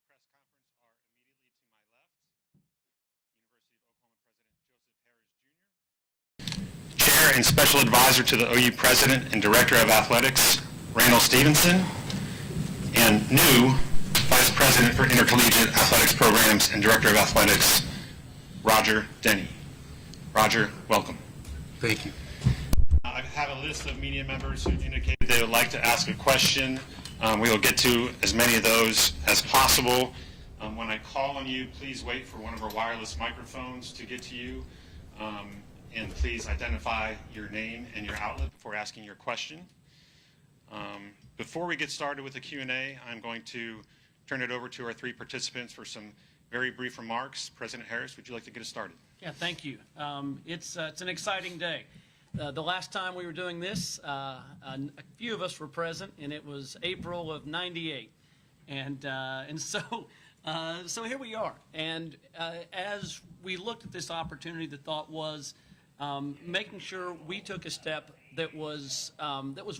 press conference are immediately to my left, University of Oklahoma President Joseph Harris Jr., Chair and Special Advisor to the OU President and Director of Athletics, Randall Stevenson, and new Vice President for Intercollegiate Athletics Programs and Director of Athletics, Roger Denny. Roger, welcome. Thank you. I have a list of media members who indicated they would like to ask a question. We will get to as many of those as possible. When I call on you, please wait for one of our wireless microphones to get to you. And please identify your name and your outlet before asking your question. Before we get started with the Q&A, I'm going to turn it over to our three participants for some very brief remarks. President Harris, would you like to get us started? Yeah, thank you. It's an exciting day. The last time we were doing this, a few of us were present, and it was April of '98, and so here we are. And as we looked at this opportunity, the thought was making sure we took a step that was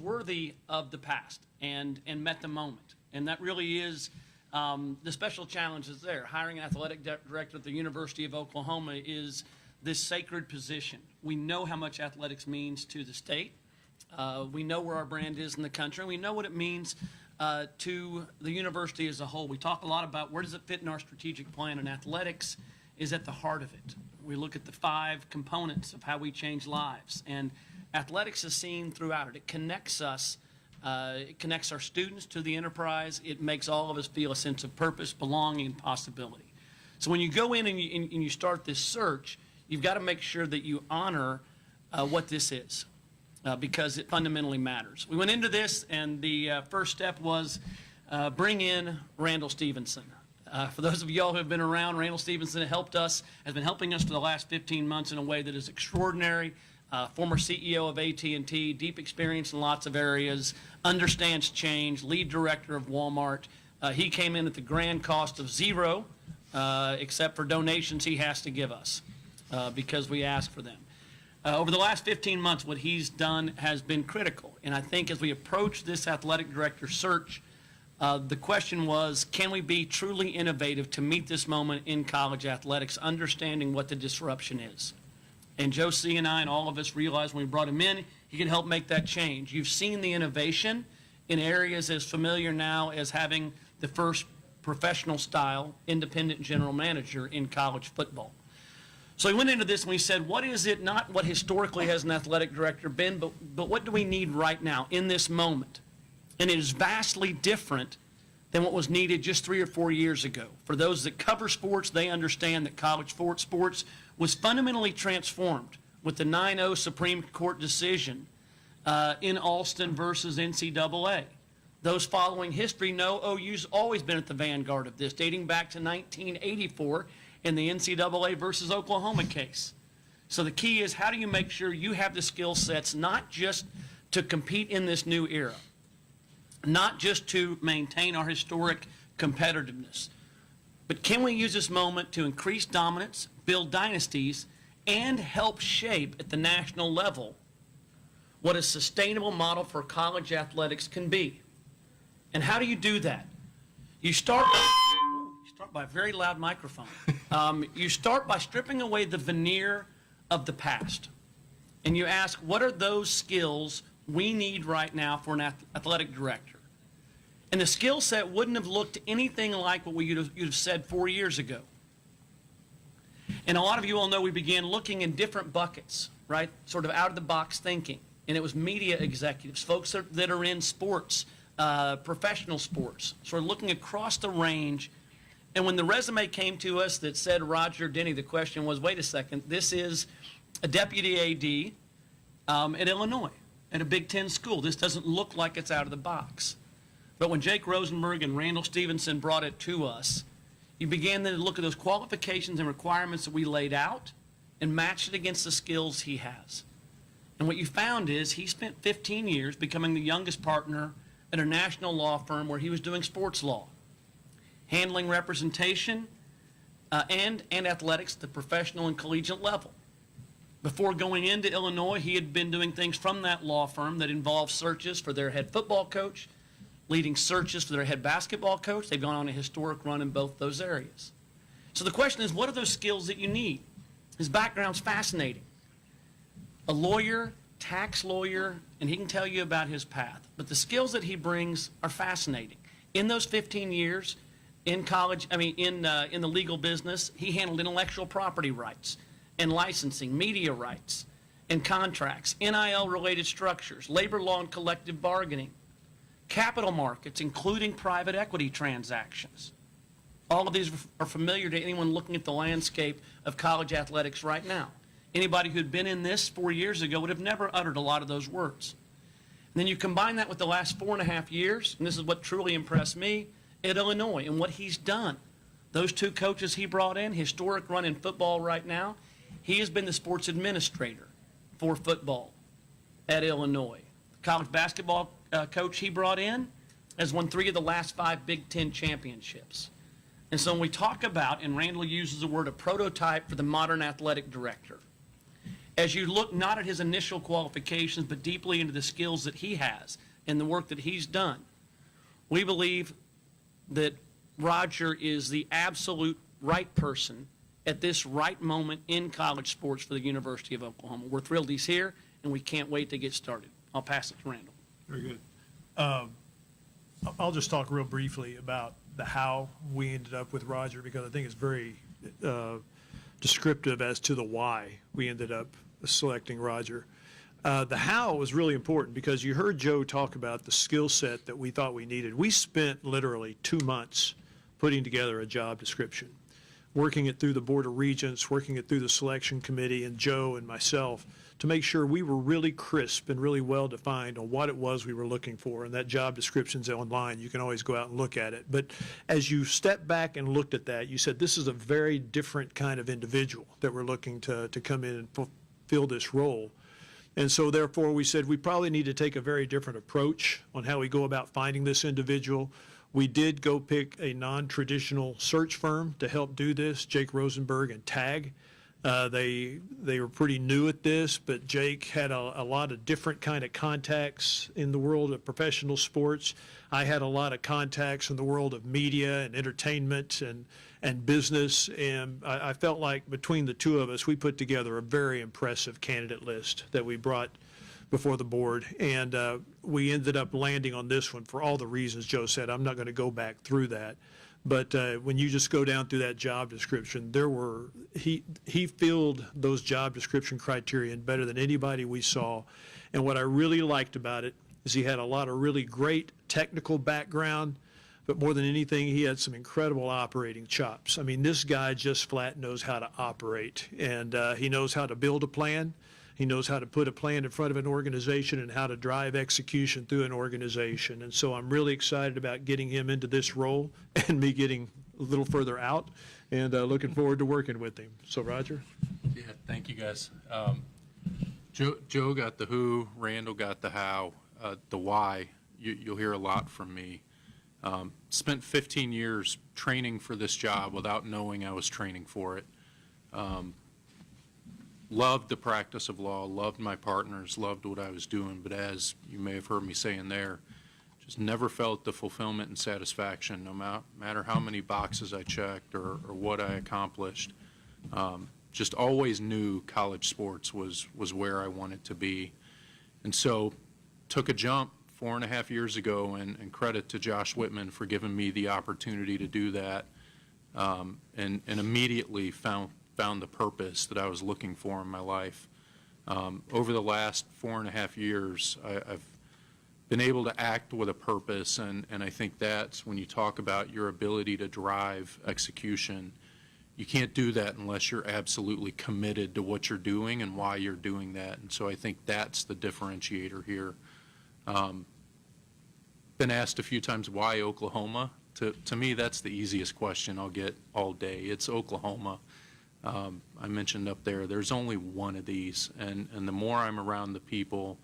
worthy of the past and met the moment, and that really is. The special challenge is there. Hiring an athletic director at the University of Oklahoma is this sacred position. We know how much athletics means to the state. We know where our brand is in the country. We know what it means to the university as a whole. We talk a lot about where does it fit in our strategic plan, and athletics is at the heart of it. We look at the 5 components of how we change lives, and athletics is seen throughout it. It connects us. It connects our students to the enterprise. It makes all of us feel a sense of purpose, belonging, and possibility. So when you go in and you start this search, you've got to make sure that you honor what this is because it fundamentally matters. We went into this, and the first step was bring in Randall Stevenson. For those of y'all who have been around, Randall Stevenson has been helping us for the last 15 months in a way that is extraordinary. Former CEO of AT&T, deep experience in lots of areas, understands change, lead director of Walmart. He came in at the grand cost of $0, except for donations he has to give us because we ask for them. Over the last 15 months, what he's done has been critical. And I think as we approach this athletic director search, the question was, can we be truly innovative to meet this moment in college athletics, understanding what the disruption is? And Joe C. and I and all of us realized when we brought him in, he could help make that change. You've seen the innovation in areas as familiar now as having the first professional style independent general manager in college football. So we went into this and we said, what is it, not what historically has an athletic director been, but what do we need right now in this moment? And it is vastly different than what was needed just 3 or 4 years ago. For those that cover sports, they understand that college sports was fundamentally transformed with the 9-0 Supreme Court decision in Alston versus NCAA. Those following history know OU's always been at the vanguard of this, dating back to 1984 in the NCAA versus Oklahoma case. So the key is, how do you make sure you have the skill sets not just to compete in this new era, not just to maintain our historic competitiveness, but can we use this moment to increase dominance, build dynasties, and help shape at the national level what a sustainable model for college athletics can be? And how do you do that? You start by a very loud microphone. You start by stripping away the veneer of the past. And you ask, what are those skills we need right now for an athletic director? And the skill set wouldn't have looked anything like what you'd have said 4 years ago. And a lot of you all know we began looking in different buckets, right? Sort of out of the box thinking. And it was media executives, folks that are in sports, professional sports, sort of looking across the range. And when the resume came to us that said Roger Denny, the question was, wait a second, this is a deputy AD at Illinois, at a Big Ten school. This doesn't look like it's out of the box. But when Jake Rosenberg and Randall Stevenson brought it to us, you began then to look at those qualifications and requirements that we laid out and matched it against the skills he has. And what you found is he spent 15 years becoming the youngest partner at a national law firm where he was doing sports law, handling representation and athletics at the professional and collegiate level. Before going into Illinois, he had been doing things from that law firm that involved searches for their head football coach, leading searches for their head basketball coach. They've gone on a historic run in both those areas. So the question is, what are those skills that you need? His background's fascinating. A lawyer, tax lawyer, and he can tell you about his path. But the skills that he brings are fascinating. In those 15 years in college, in the legal business, he handled intellectual property rights and licensing, media rights and contracts, NIL-related structures, labor law and collective bargaining, capital markets, including private equity transactions. All of these are familiar to anyone looking at the landscape of college athletics right now. Anybody who'd been in this 4 years ago would have never uttered a lot of those words. And then you combine that with the last 4.5 years, and this is what truly impressed me, at Illinois and what he's done. Those two coaches he brought in, historic run in football right now, he has been the sports administrator for football at Illinois. The college basketball coach he brought in has won 3 of the last 5 Big Ten championships. And so when we talk about, and Randall uses the word, a prototype for the modern athletic director, as you look not at his initial qualifications, but deeply into the skills that he has and the work that he's done, we believe that Roger is the absolute right person at this right moment in college sports for the University of Oklahoma. We're thrilled he's here, and we can't wait to get started. I'll pass it to Randall. Very good. I'll just talk real briefly about the how we ended up with Roger, because I think it's very descriptive as to the why we ended up selecting Roger. The how was really important because you heard Joe talk about the skill set that we thought we needed. We spent literally 2 months putting together a job description, working it through the Board of Regents, working it through the selection committee, and Joe and myself to make sure we were really crisp and really well defined on what it was we were looking for. And that job description's online. You can always go out and look at it. But as you stepped back and looked at that, you said, this is a very different kind of individual that we're looking to come in and fulfill this role. And so therefore we said we probably need to take a very different approach on how we go about finding this individual. We did go pick a non-traditional search firm to help do this, Jake Rosenberg and TAG. They were pretty new at this, but Jake had a lot of different kind of contacts in the world of professional sports. I had a lot of contacts in the world of media and entertainment and business, and I felt like between the two of us, we put together a very impressive candidate list that we brought before the board, and we ended up landing on this one for all the reasons Joe said. I'm not going to go back through that. But when you just go down through that job description, he filled those job description criteria better than anybody we saw. And what I really liked about it is he had a lot of really great technical background, but more than anything, he had some incredible operating chops. I mean, this guy just flat knows how to operate, and he knows how to build a plan. He knows how to put a plan in front of an organization and how to drive execution through an organization. And so I'm really excited about getting him into this role and me getting a little further out, and looking forward to working with him. So, Roger? Yeah, thank you, guys. Joe got the who, Randall got the how, the why. You'll hear a lot from me. Spent 15 years training for this job without knowing I was training for it. Loved the practice of law, loved my partners, loved what I was doing, but as you may have heard me saying there, just never felt the fulfillment and satisfaction, no matter how many boxes I checked or what I accomplished. Just always knew college sports was where I wanted to be. And so took a jump 4.5 years ago, and credit to Josh Whitman for giving me the opportunity to do that, and immediately found the purpose that I was looking for in my life. Over the last 4.5 years, I've been able to act with a purpose, and I think that's when you talk about your ability to drive execution, you can't do that unless you're absolutely committed to what you're doing and why you're doing that. And so I think that's the differentiator here. Been asked a few times, why Oklahoma? To me, that's the easiest question I'll get all day. It's Oklahoma. I mentioned up there, there's only one of these, and the more I'm around the people,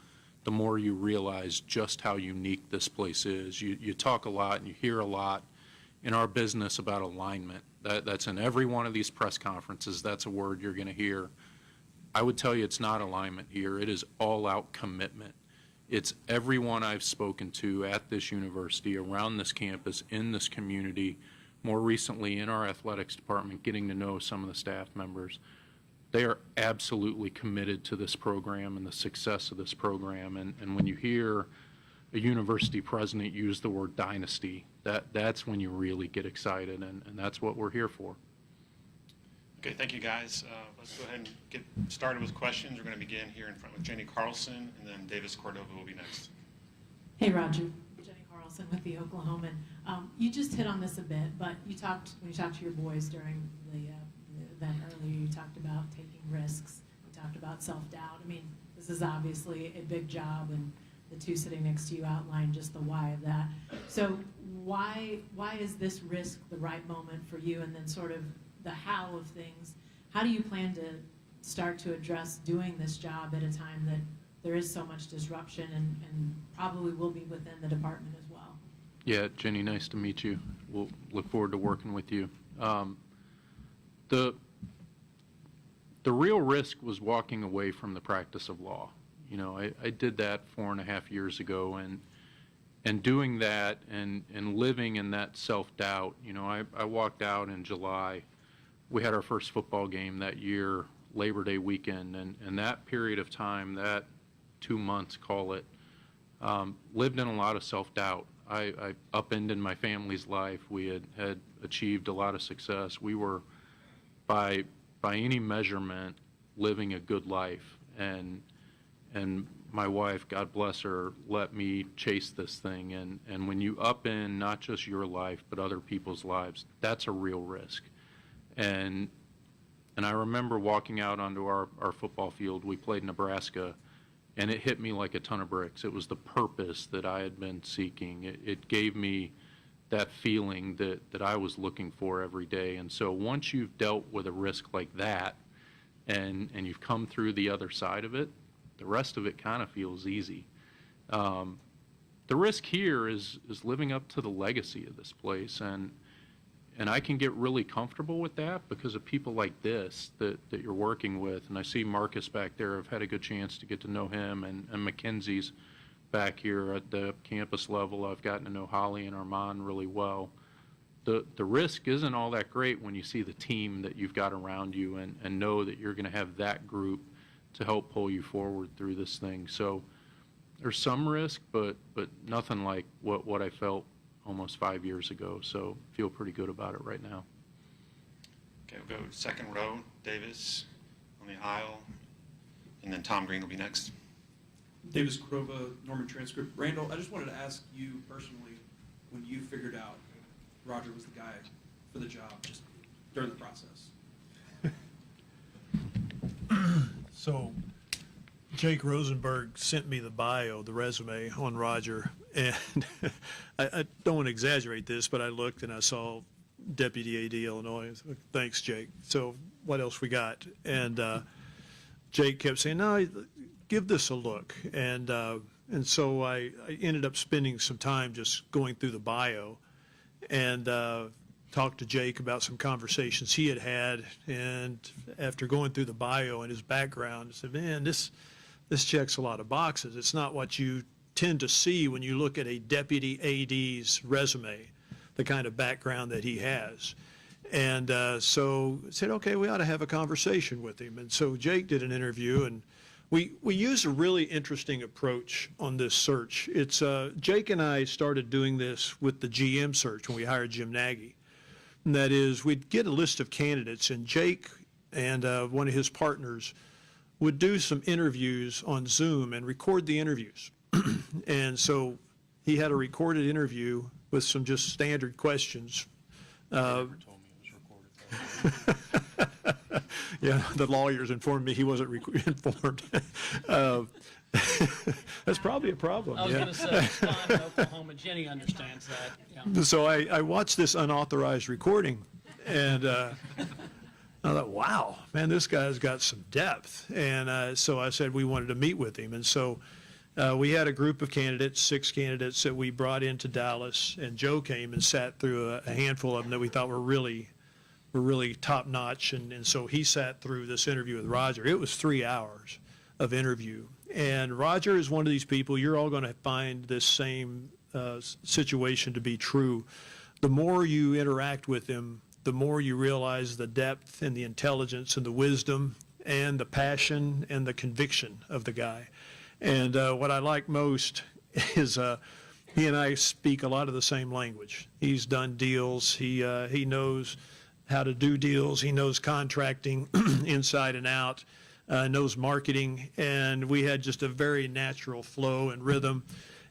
the more you realize just how unique this place is. You talk a lot and you hear a lot in our business about alignment. That's in every one of these press conferences. That's a word you're going to hear. I would tell you it's not alignment here. It is all-out commitment. It's everyone I've spoken to at this university, around this campus, in this community, more recently in our athletics department, getting to know some of the staff members. They are absolutely committed to this program and the success of this program. And when you hear a university president use the word dynasty, that's when you really get excited, and that's what we're here for. Okay, thank you, guys. Let's go ahead and get started with questions. We're going to begin here in front with Jenny Carlson, and then Davis Cordova will be next. Hey, Roger. Jenny Carlson with the Oklahoman. You just hit on this a bit, but when you talked to your boys during the event earlier, you talked about taking risks. You talked about self-doubt. I mean, this is obviously a big job, and the two sitting next to you outlined just the why of that. So why is this risk the right moment for you? And then sort of the how of things. How do you plan to start to address doing this job at a time that there is so much disruption and probably will be within the department as well? Yeah, Jenny, nice to meet you. We'll look forward to working with you. The real risk was walking away from the practice of law. You know, I did that 4.5 years ago, and doing that and living in that self-doubt. You know, I walked out in July. We had our first football game that year, Labor Day weekend, and that period of time, that 2 months, call it, lived in a lot of self-doubt. I upended my family's life. We had achieved a lot of success. We were, by any measurement, living a good life, and my wife, God bless her, let me chase this thing. And when you upend not just your life, but other people's lives, that's a real risk. And I remember walking out onto our football field. We played Nebraska, and it hit me like a ton of bricks. It was the purpose that I had been seeking. It gave me that feeling that I was looking for every day. And so once you've dealt with a risk like that, and you've come through the other side of it, the rest of it kind of feels easy. The risk here is living up to the legacy of this place, and I can get really comfortable with that because of people like this that you're working with. And I see Marcus back there. I've had a good chance to get to know him, and Mackenzie's back here at the campus level. I've gotten to know Holly and Armand really well. The risk isn't all that great when you see the team that you've got around you and know that you're going to have that group to help pull you forward through this thing. So there's some risk, but nothing like what I felt almost 5 years ago. So feel pretty good about it right now. Okay, we'll go second row, Davis on the aisle, and then Tom Green will be next. Davis Cordova, Norman Transcript. Randall, I just wanted to ask you personally, when you figured out Roger was the guy for the job, just during the process. So Jake Rosenberg sent me the bio, the resume on Roger, and I don't want to exaggerate this, but I looked and I saw Deputy AD Illinois. I said, thanks, Jake. So what else we got? And Jake kept saying, no, give this a look. And so I ended up spending some time just going through the bio and talked to Jake about some conversations he had had. And after going through the bio and his background, I said, man, this checks a lot of boxes. It's not what you tend to see when you look at a deputy AD's resume, the kind of background that he has. And so I said, okay, we ought to have a conversation with him. And so Jake did an interview, and we used a really interesting approach on this search. It's Jake and I started doing this with the GM search when we hired Jim Nagy. And that is, we'd get a list of candidates, and Jake and one of his partners would do some interviews on Zoom and record the interviews. And so he had a recorded interview with some just standard questions. Never told me it was recorded. Yeah, the lawyers informed me he wasn't informed. That's probably a problem. I was yeah. going to say, it's fine in Oklahoma. Jenny understands that. Yeah. So I watched this unauthorized recording, and I thought, wow, man, this guy's got some depth. And so I said we wanted to meet with him. And so we had a group of candidates, 6 candidates that we brought into Dallas, and Joe came and sat through a handful of them that we thought were really top notch. And so he sat through this interview with Roger. It was 3 hours of interview. And Roger is one of these people, you're all going to find this same situation to be true. The more you interact with him, the more you realize the depth and the intelligence and the wisdom and the passion and the conviction of the guy. And what I like most is he and I speak a lot of the same language. He's done deals. He knows how to do deals. He knows contracting inside and out, knows marketing, and we had just a very natural flow and rhythm.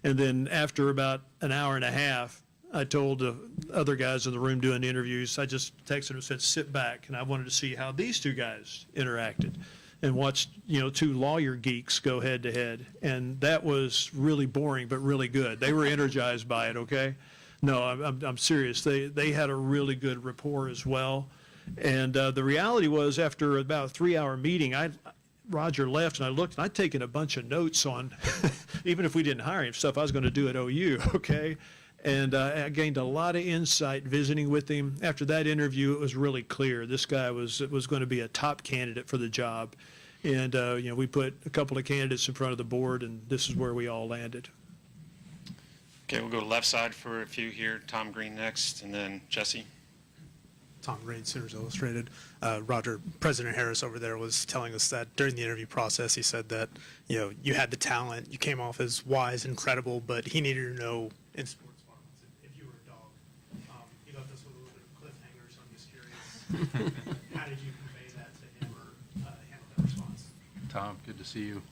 And then after about an hour and a half, I told the other guys in the room doing the interviews, I just texted them and said, sit back, and I wanted to see how these two guys interacted and watched, two lawyer geeks go head to head. And that was really boring, but really good. They were energized by it, okay? No, I'm serious. They had a really good rapport as well. And the reality was, after about a 3-hour meeting, Roger left, and I looked, and I'd taken a bunch of notes on, even if we didn't hire him, stuff I was going to do at OU, okay? And I gained a lot of insight visiting with him. After that interview, it was really clear this guy was going to be a top candidate for the job. And, we put a couple of candidates in front of the board, and this is where we all landed. Okay, we'll go to left side for a few here. Tom Green next, and then Jesse. Tom Green, Sooners Illustrated. Roger, President Harris over there was telling us that during the interview process, he said that, you had the talent, you came off as wise and credible, but he needed to know in sports parlance if you were a dog. He left us with a little bit of cliffhanger, so I'm just curious, how did you convey that to him or handle that response? Tom, good to see you.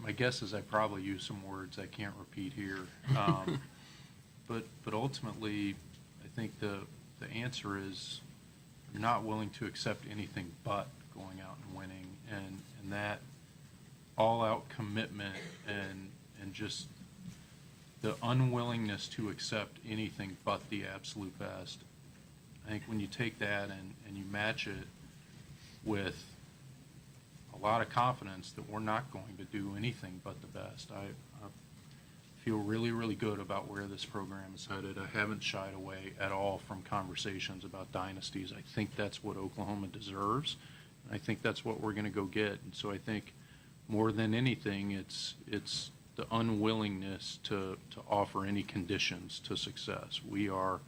My guess is I probably used some words I can't repeat here. But ultimately, I think the answer is you're not willing to accept anything but going out and winning, and that all-out commitment and just the unwillingness to accept anything but the absolute best. I think when you take that and you match it with a lot of confidence that we're not going to do anything but the best, I feel really, really good about where this program is headed. I haven't shied away at all from conversations about dynasties. I think that's what Oklahoma deserves. I think that's what we're going to go get. And so I think more than anything, it's the unwillingness to offer any conditions to success. We are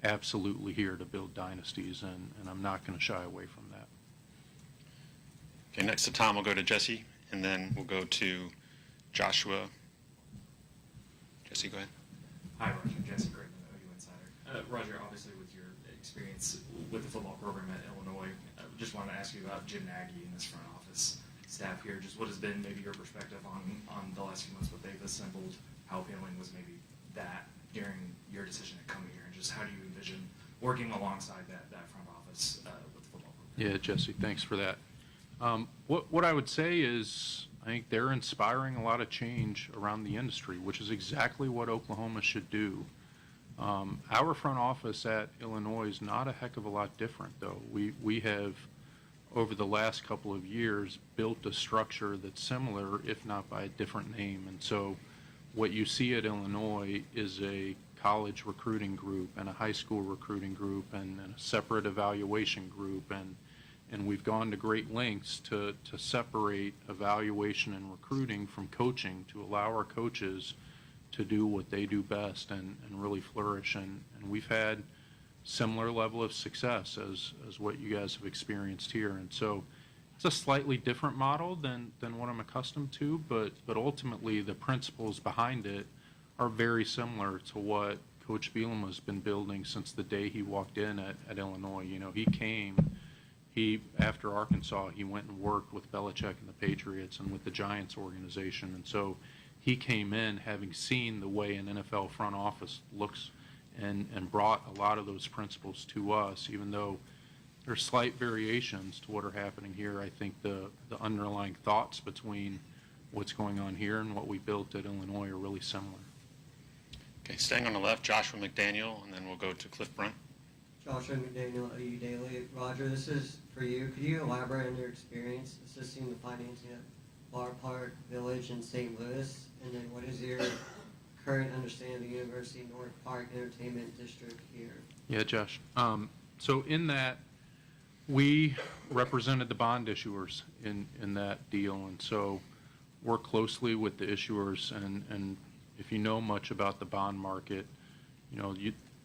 absolutely here to build dynasties, and I'm not going to shy away from that. Okay, next to Tom, we'll go to Jesse, and then we'll go to Joshua. Jesse, go ahead. Hi, Roger. Jesse Grayman, OU Insider. Roger, obviously with your experience with the football program at Illinois, I just wanted to ask you about Jim Nagy and his front office staff here. Just what has been maybe your perspective on the last few months, what they've assembled, how appealing was maybe that during your decision to come here, and just how do you envision working alongside that front office with the football program? Yeah, Jesse, thanks for that. What I would say is I think they're inspiring a lot of change around the industry, which is exactly what Oklahoma should do. Our front office at Illinois is not a heck of a lot different, though. We have, over the last couple of years, built a structure that's similar, if not by a different name. And so what you see at Illinois is a college recruiting group and a high school recruiting group and a separate evaluation group, and we've gone to great lengths to separate evaluation and recruiting from coaching to allow our coaches to do what they do best and really flourish. And we've had similar level of success as what you guys have experienced here. And so it's a slightly different model than what I'm accustomed to, but ultimately the principles behind it are very similar to what Coach Bielema has been building since the day he walked in at Illinois. After Arkansas, he went and worked with Belichick and the Patriots and with the Giants organization. And so he came in having seen the way an NFL front office looks and brought a lot of those principles to us, even though there's slight variations to what are happening here. I think the underlying thoughts between what's going on here and what we built at Illinois are really similar. Okay, staying on the left, Joshua McDaniel, and then we'll go to Cliff Brunt. Joshua McDaniel, OU Daily. Roger, this is for you. Could you elaborate on your experience assisting the financing at Bar Park Village in St. Louis? And then what is your current understanding of the University North Park Entertainment District here? Yeah, Josh. So in that, We represented the bond issuers in that deal, and so work closely with the issuers. And if you know much about the bond market,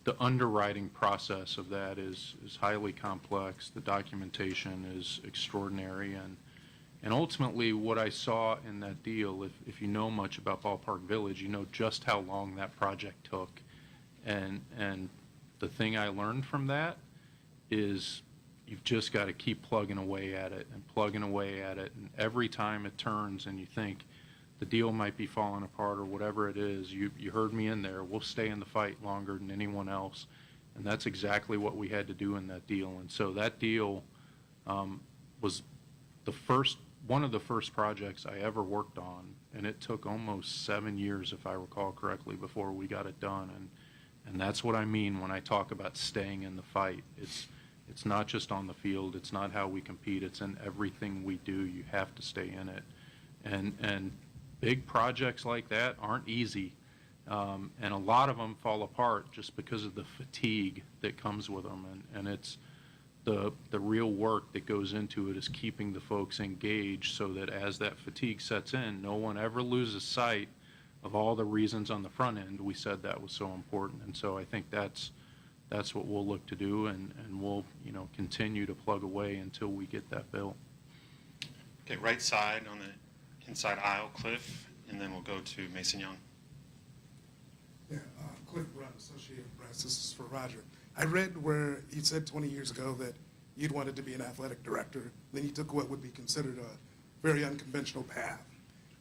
the underwriting process of that is highly complex. The documentation is extraordinary, and ultimately what I saw in that deal, if you know much about Ballpark Village, you know just how long that project took. And the thing I learned from that is you've just got to keep plugging away at it and plugging away at it. And every time it turns and you think the deal might be falling apart or whatever it is, you heard me in there, we'll stay in the fight longer than anyone else. And that's exactly what we had to do in that deal. And so that deal was one of the first projects I ever worked on. And it took almost 7 years, if I recall correctly, before we got it done. And that's what I mean when I talk about staying in the fight. It's not just on the field. It's not how we compete. It's in everything we do. You have to stay in it. And big projects like that aren't easy. And a lot of them fall apart just because of the fatigue that comes with them. And it's the real work that goes into it is keeping the folks engaged so that as that fatigue sets in, no one ever loses sight of all the reasons on the front end we said that was so important. And so I think that's what we'll look to do, and we'll continue to plug away until we get that built. Okay, right side on the inside aisle, Cliff, and then we'll go to Mason Young. Yeah, Cliff Brown, Associated Press. This is for Roger. I read where you said 20 years ago that you'd wanted to be an athletic director. Then you took what would be considered a very unconventional path.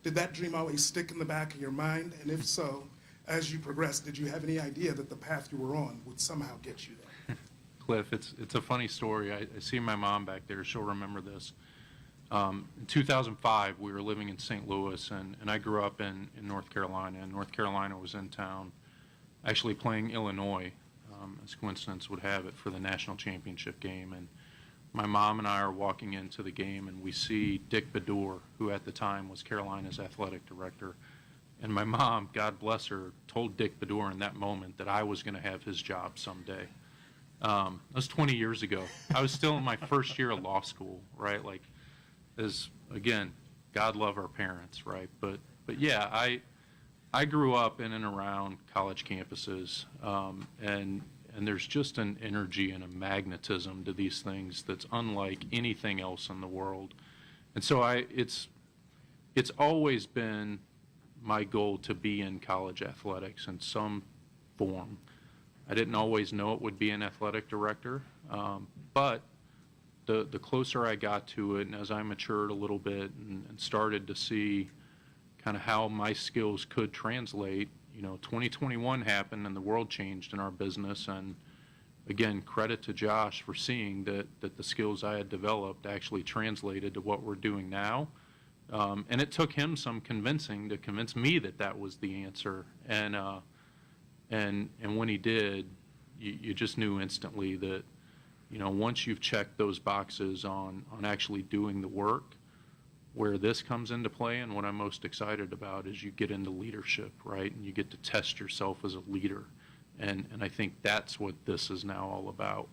Did that dream always stick in the back of your mind? And if so, as you progressed, did you have any idea that the path you were on would somehow get you there? Cliff, it's a funny story. I see my mom back there. She'll remember this. In 2005, we were living in St. Louis, and I grew up in North Carolina, and North Carolina was in town actually playing Illinois, as coincidence would have it, for the national championship game. And my mom and I are walking into the game, and we see Dick Bedour, who at the time was Carolina's athletic director. And my mom, God bless her, told Dick Bedour in that moment that I was going to have his job someday. That was 20 years ago. I was still in my first year of law school, right? Like, again, God love our parents, right? But yeah, I grew up in and around college campuses, and there's just an energy and a magnetism to these things that's unlike anything else in the world. And so it's always been my goal to be in college athletics in some form. I didn't always know it would be an athletic director, but the closer I got to it, and as I matured a little bit and started to see kind of how my skills could translate, 2021 happened and the world changed in our business. And again, credit to Josh for seeing that the skills I had developed actually translated to what we're doing now. And it took him some convincing to convince me that was the answer. And when he did, you just knew instantly that, once you've checked those boxes on actually doing the work, where this comes into play and what I'm most excited about is you get into leadership, right? And you get to test yourself as a leader. And I think that's what this is now all about.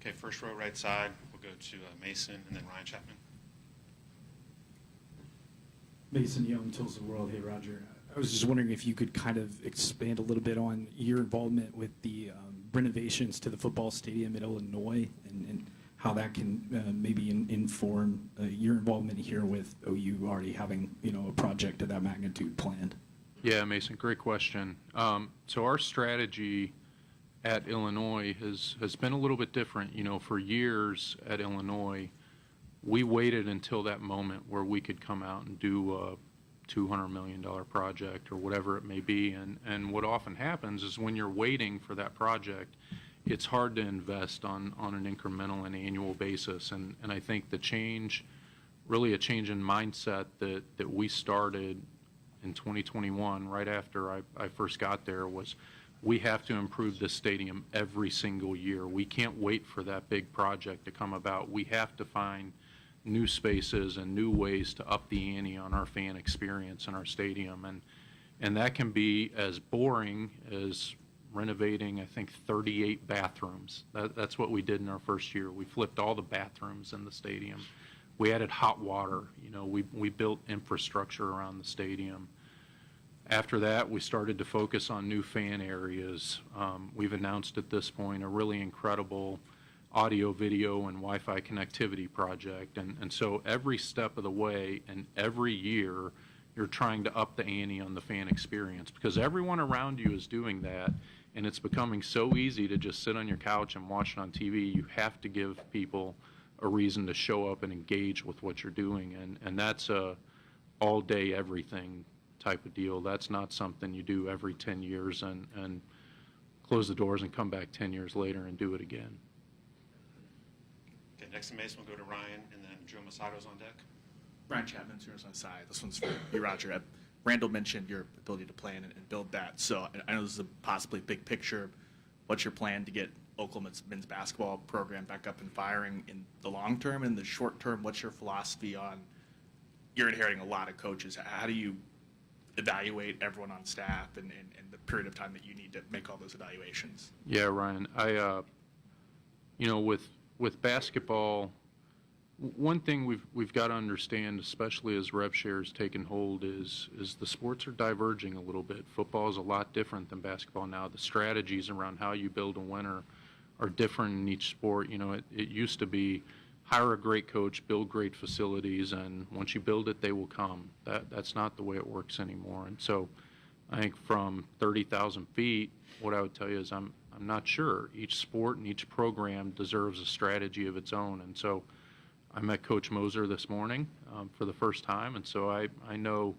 Okay, first row right side, we'll go to Mason and then Ryan Chapman. Mason Young, Tulsa World. Hey, Roger. I was just wondering if you could kind of expand a little bit on your involvement with the renovations to the football stadium in Illinois and how that can maybe inform your involvement here with OU already having, a project of that magnitude planned. Yeah, Mason, great question. So our strategy at Illinois has been a little bit different. For years at Illinois, we waited until that moment where we could come out and do a $200 million project or whatever it may be. And what often happens is when you're waiting for that project, it's hard to invest on an incremental and annual basis. And I think the change, really a change in mindset that we started in 2021, right after I first got there, was we have to improve this stadium every single year. We can't wait for that big project to come about. We have to find new spaces and new ways to up the ante on our fan experience in our stadium. And that can be as boring as renovating, I think, 38 bathrooms. That's what we did in our first year. We flipped all the bathrooms in the stadium. We added hot water. You know, we built infrastructure around the stadium. After that, we started to focus on new fan areas. We've announced at this point a really incredible audio, video, and Wi-Fi connectivity project. And so every step of the way and every year, you're trying to up the ante on the fan experience because everyone around you is doing that, and it's becoming so easy to just sit on your couch and watch it on TV. You have to give people a reason to show up and engage with what you're doing, and that's a all-day everything type of deal. That's not something you do every 10 years and close the doors and come back 10 years later and do it again. Okay, next in Mason, we'll go to Ryan, and then Joe Masato's on deck. Brian Chapman, Sooners on side. This one's for you, Roger. Randall mentioned your ability to plan and build that. So I know this is a possibly big picture. What's your plan to get Oklahoma's men's basketball program back up and firing in the long term? And in the short term, what's your philosophy on, you're inheriting a lot of coaches. How do you evaluate everyone on staff and the period of time that you need to make all those evaluations? Yeah, Ryan, you know, with basketball, one thing we've got to understand, especially as rev share has taken hold, is the sports are diverging a little bit. Football is a lot different than basketball now. The strategies around how you build a winner are different in each sport. You know, it used to be hire a great coach, build great facilities, and once you build it, they will come. That's not the way it works anymore. And so I think from 30,000 feet, what I would tell you is I'm not sure. Each sport and each program deserves a strategy of its own. And so I met Coach Moser this morning for the first time, and so I know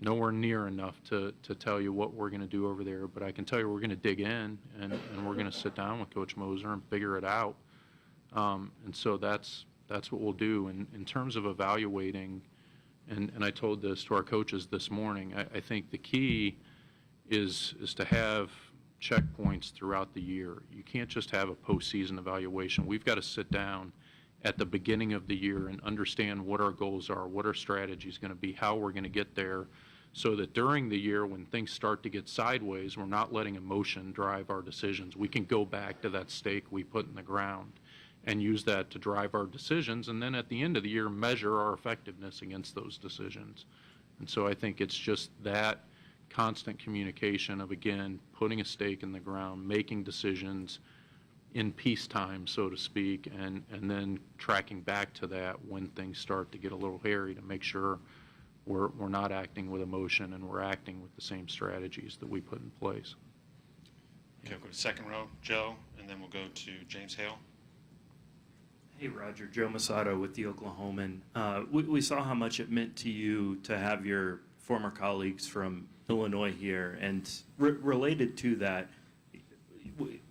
nowhere near enough to tell you what we're going to do over there, but I can tell you we're going to dig in, and we're going to sit down with Coach Moser and figure it out. And so that's what we'll do. And in terms of evaluating, and I told this to our coaches this morning, I think the key is to have checkpoints throughout the year. You can't just have a postseason evaluation. We've got to sit down at the beginning of the year and understand what our goals are, what our strategy is going to be, how we're going to get there, so that during the year when things start to get sideways, we're not letting emotion drive our decisions. We can go back to that stake we put in the ground and use that to drive our decisions, and then at the end of the year measure our effectiveness against those decisions. And so I think it's just that constant communication of, again, putting a stake in the ground, making decisions in peacetime, so to speak, and then tracking back to that when things start to get a little hairy to make sure we're not acting with emotion and we're acting with the same strategies that we put in place. Okay, we'll go to second row, Joe, and then we'll go to James Hale. Hey, Roger. Joe Masato with the Oklahoman. We saw how much it meant to you to have your former colleagues from Illinois here, and related to that,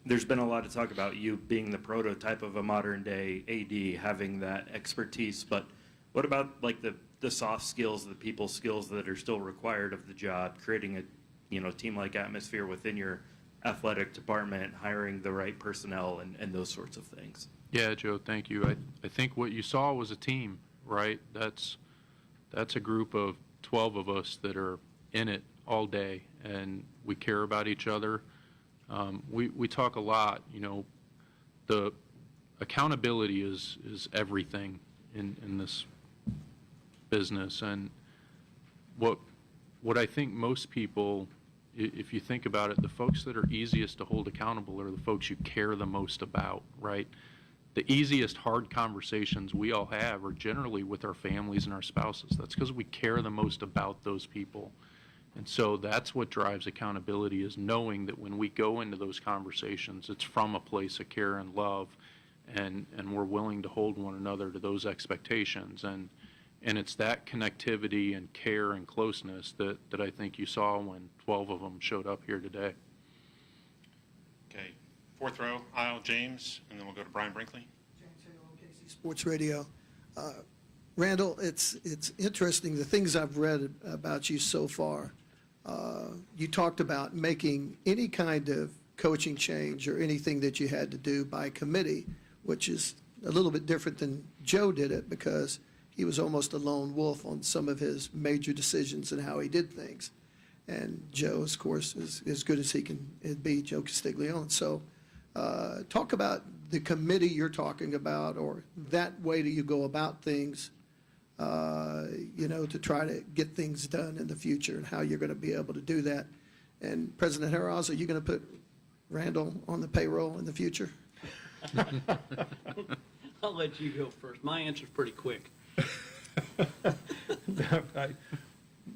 there's been a lot of talk about you being the prototype of a modern day AD, having that expertise, but what about like the soft skills, the people skills that are still required of the job, creating a team-like atmosphere within your athletic department, hiring the right personnel and those sorts of things? Yeah, Joe, thank you. I think what you saw was a team, right? That's a group of 12 of us that are in it all day, and we care about each other. We talk a lot, the accountability is everything in this business. And what I think most people, if you think about it, the folks that are easiest to hold accountable are the folks you care the most about, right? The easiest hard conversations we all have are generally with our families and our spouses. That's because we care the most about those people. And so that's what drives accountability, is knowing that when we go into those conversations, it's from a place of care and love, and we're willing to hold one another to those expectations. And it's that connectivity and care and closeness that I think you saw when 12 of them showed up here today. Okay, fourth row, aisle, James, and then we'll go to Brian Brinkley. James Hale, KC Sports Radio. Randall, it's interesting, the things I've read about you so far. You talked about making any kind of coaching change or anything that you had to do by committee, which is a little bit different than Joe did it, because he was almost a lone wolf on some of his major decisions and how he did things. And Joe, of course, is as good as he can be, Joe Castiglione. So talk about the committee you're talking about, or that way do you go about things, to try to get things done in the future, and how you're going to be able to do that. And President Harroz, are you going to put Randall on the payroll in the future? I'll let you go first. My answer's pretty quick.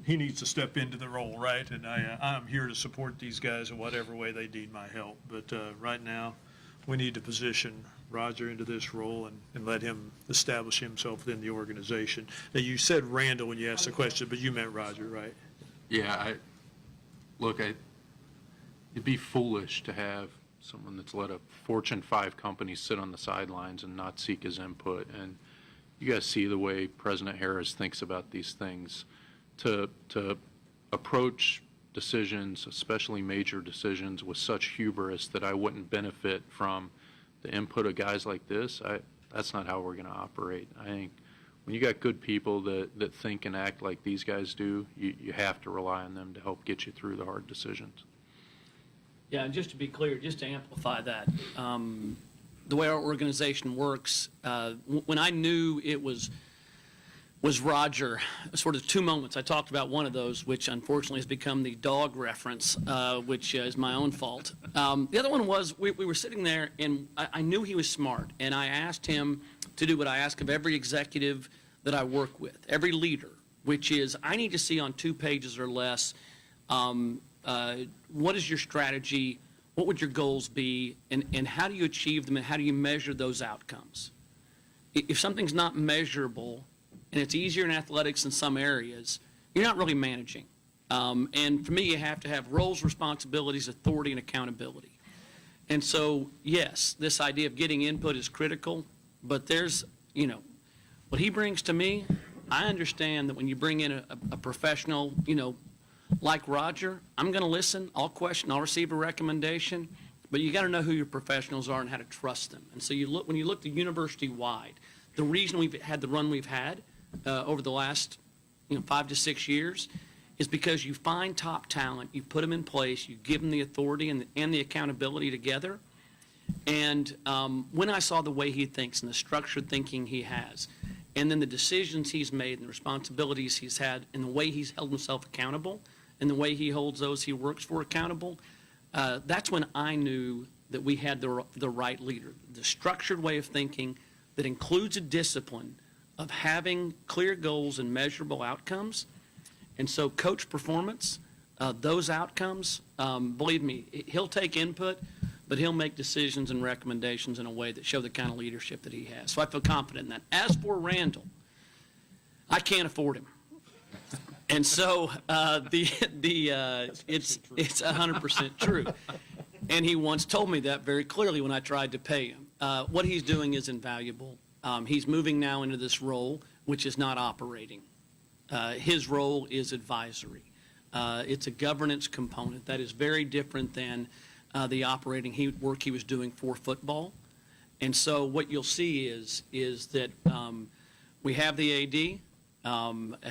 He needs to step into the role, right? And I'm here to support these guys in whatever way they need my help. But right now, we need to position Roger into this role and let him establish himself within the organization. Now, you said Randall when you asked the question, but you meant Roger, right? Yeah, it'd be foolish to have someone that's led a Fortune 5 company sit on the sidelines and not seek his input. And you guys see the way President Harris thinks about these things. To approach decisions, especially major decisions, with such hubris that I wouldn't benefit from the input of guys like this, that's not how we're going to operate. I think when you got good people that think and act like these guys do, you have to rely on them to help get you through the hard decisions. Yeah, and just to be clear, just to amplify that, the way our organization works, when I knew it was Roger, sort of two moments. I talked about one of those, which unfortunately has become the dog reference, which is my own fault. The other one was we were sitting there, and I knew he was smart, and I asked him to do what I ask of every executive that I work with, every leader, which is I need to see on 2 pages or less what is your strategy, what would your goals be, and how do you achieve them, and how do you measure those outcomes? If something's not measurable, and it's easier in athletics in some areas, you're not really managing. And for me, you have to have roles, responsibilities, authority, and accountability. And so, yes, this idea of getting input is critical, but there's, what he brings to me, I understand that when you bring in a professional, like Roger, I'm going to listen, I'll question, I'll receive a recommendation, but you got to know who your professionals are and how to trust them. And so when you look the university-wide, the reason we've had the run we've had over the last 5 to 6 years is because you find top talent, you put them in place, you give them the authority and the accountability together. And when I saw the way he thinks and the structured thinking he has, and then the decisions he's made and the responsibilities he's had and the way he's held himself accountable and the way he holds those he works for accountable, that's when I knew that we had the right leader. The structured way of thinking that includes a discipline of having clear goals and measurable outcomes. And so coach performance, those outcomes, believe me, he'll take input, but he'll make decisions and recommendations in a way that show the kind of leadership that he has. So I feel confident in that. As for Randall, I can't afford him. And so it's 100% true. And he once told me that very clearly when I tried to pay him. What he's doing is invaluable. He's moving now into this role, which is not operating. His role is advisory. It's a governance component that is very different than the operating work he was doing for football. And so what you'll see is that we have the AD.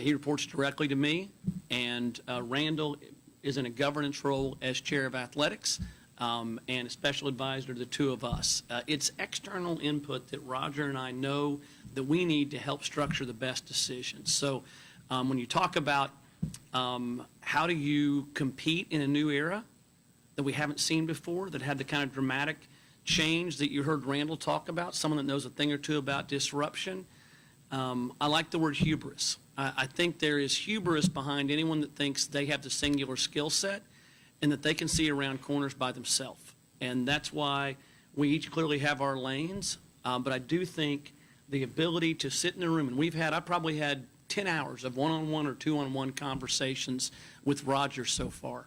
He reports directly to me, and Randall is in a governance role as chair of athletics and a special advisor to the two of us. It's external input that Roger and I know that we need to help structure the best decisions. So when you talk about how do you compete in a new era that we haven't seen before, that had the kind of dramatic change that you heard Randall talk about, someone that knows a thing or two about disruption, I like the word hubris. I think there is hubris behind anyone that thinks they have the singular skill set and that they can see around corners by themselves. And that's why we each clearly have our lanes. But I do think the ability to sit in a room, and I probably had 10 hours of one-on-one or two-on-one conversations with Roger so far.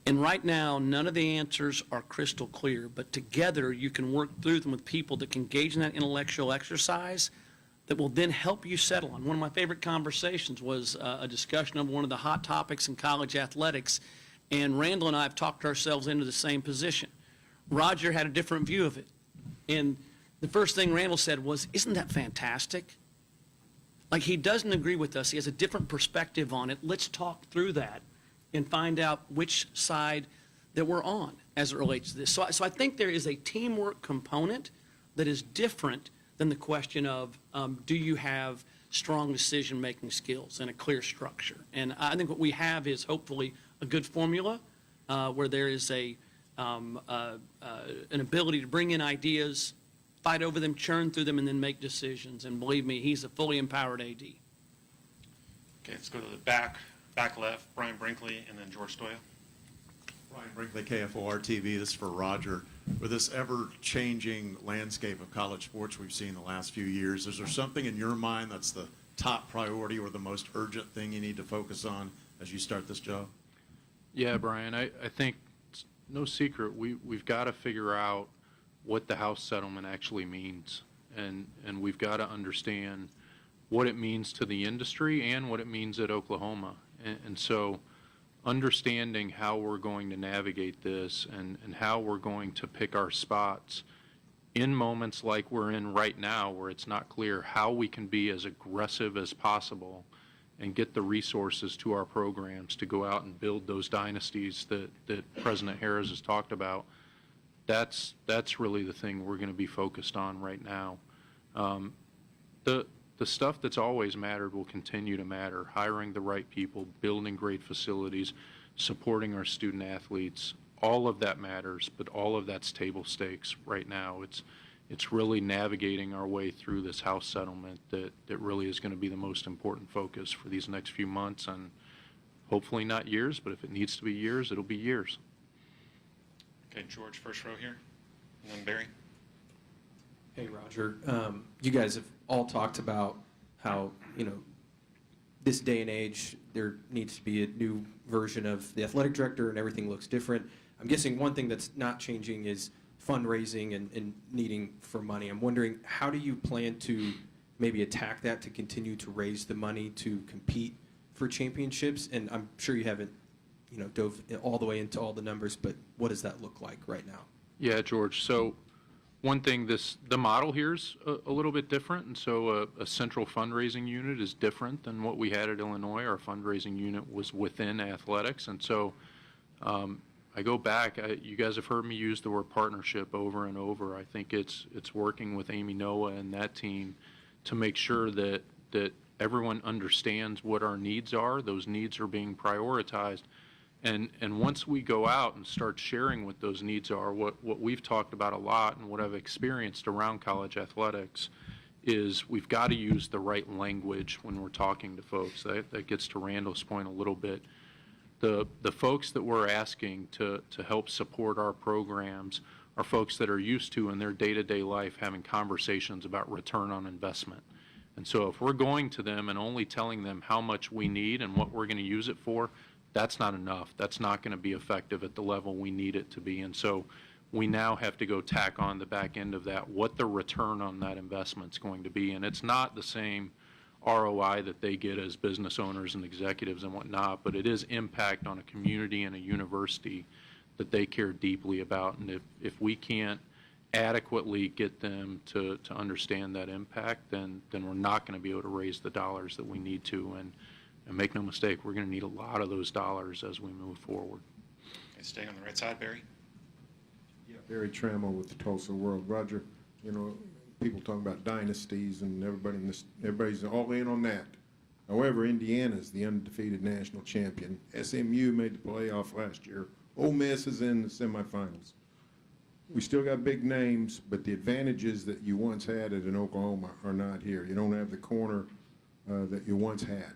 And right now, none of the answers are crystal clear, but together you can work through them with people that can engage in that intellectual exercise that will then help you settle on. One of my favorite conversations was a discussion of one of the hot topics in college athletics, and Randall and I have talked ourselves into the same position. Roger had a different view of it. And the first thing Randall said was, "Isn't that fantastic?" like he doesn't agree with us. He has a different perspective on it. Let's talk through that and find out which side that we're on as it relates to this. So I think there is a teamwork component that is different than the question of do you have strong decision-making skills and a clear structure. And I think what we have is hopefully a good formula where there is an ability to bring in ideas, fight over them, churn through them, and then make decisions. And believe me, he's a fully empowered AD. Okay, let's go to the back left, Brian Brinkley, and then George Stoya. Brian Brinkley, KFOR-TV. This is for Roger. With this ever-changing landscape of college sports we've seen the last few years, is there something in your mind that's the top priority or the most urgent thing you need to focus on as you start this job? Yeah, Brian, I think it's no secret. We've got to figure out what the House settlement actually means, and we've got to understand what it means to the industry and what it means at Oklahoma. And so understanding how we're going to navigate this and how we're going to pick our spots in moments like we're in right now, where it's not clear how we can be as aggressive as possible and get the resources to our programs to go out and build those dynasties that President Harris has talked about. That's really the thing we're going to be focused on right now. The stuff that's always mattered will continue to matter. Hiring the right people, building great facilities, supporting our student athletes, all of that matters, but all of that's table stakes right now. It's really navigating our way through this House settlement that really is going to be the most important focus for these next few months, and hopefully not years, but if it needs to be years, it'll be years. Okay, George, first row here, and then Barry. Hey, Roger. You guys have all talked about how, this day and age, there needs to be a new version of the athletic director and everything looks different. I'm guessing one thing that's not changing is fundraising and needing for money. I'm wondering, how do you plan to maybe attack that to continue to raise the money to compete for championships? And I'm sure you haven't, dove all the way into all the numbers, but what does that look like right now? Yeah, George. So one thing, the model here is a little bit different, and so a central fundraising unit is different than what we had at Illinois. Our fundraising unit was within athletics, and so I go back. You guys have heard me use the word partnership over and over. I think it's working with Amy Noah and that team to make sure that everyone understands what our needs are. Those needs are being prioritized. And once we go out and start sharing what those needs are, what we've talked about a lot and what I've experienced around college athletics is we've got to use the right language when we're talking to folks. That gets to Randall's point a little bit. The folks that we're asking to help support our programs are folks that are used to in their day-to-day life having conversations about return on investment. And so if we're going to them and only telling them how much we need and what we're going to use it for, that's not enough. That's not going to be effective at the level we need it to be. And so we now have to go tack on the back end of that, what the return on that investment is going to be. And it's not the same ROI that they get as business owners and executives and whatnot, but it is impact on a community and a university that they care deeply about. And if we can't adequately get them to understand that impact, then we're not going to be able to raise the dollars that we need to. And make no mistake, we're going to need a lot of those dollars as we move forward. Okay, staying on the right side, Barry. Yeah, Barry Trammell with the Tulsa World. Roger, people talking about dynasties and everybody's all in on that. However, Indiana's the undefeated national champion. SMU made the playoff last year. Ole Miss is in the semifinals. We still got big names, but the advantages that you once had at an Oklahoma are not here. You don't have the corner that you once had.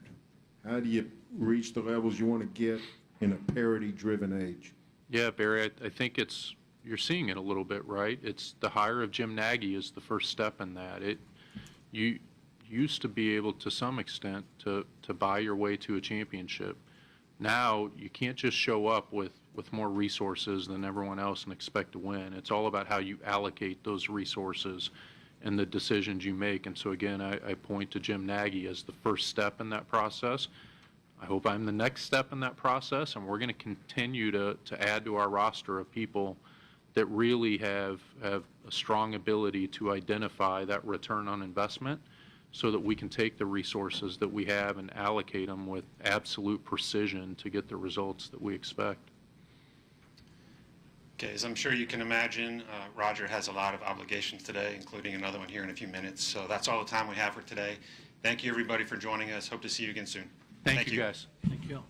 How do you reach the levels you want to get in a parity-driven age? Yeah, Barry, I think you're seeing it a little bit, right? It's the hire of Jim Nagy is the first step in that. You used to be able, to some extent, to buy your way to a championship. Now, you can't just show up with more resources than everyone else and expect to win. It's all about how you allocate those resources and the decisions you make. And so again, I point to Jim Nagy as the first step in that process. I hope I'm the next step in that process, and we're going to continue to add to our roster of people that really have a strong ability to identify that return on investment so that we can take the resources that we have and allocate them with absolute precision to get the results that we expect. Okay, as I'm sure you can imagine, Roger has a lot of obligations today, including another one here in a few minutes. So that's all the time we have for today. Thank you, everybody, for joining us. Hope to see you again soon. Thank you, guys. Thank you.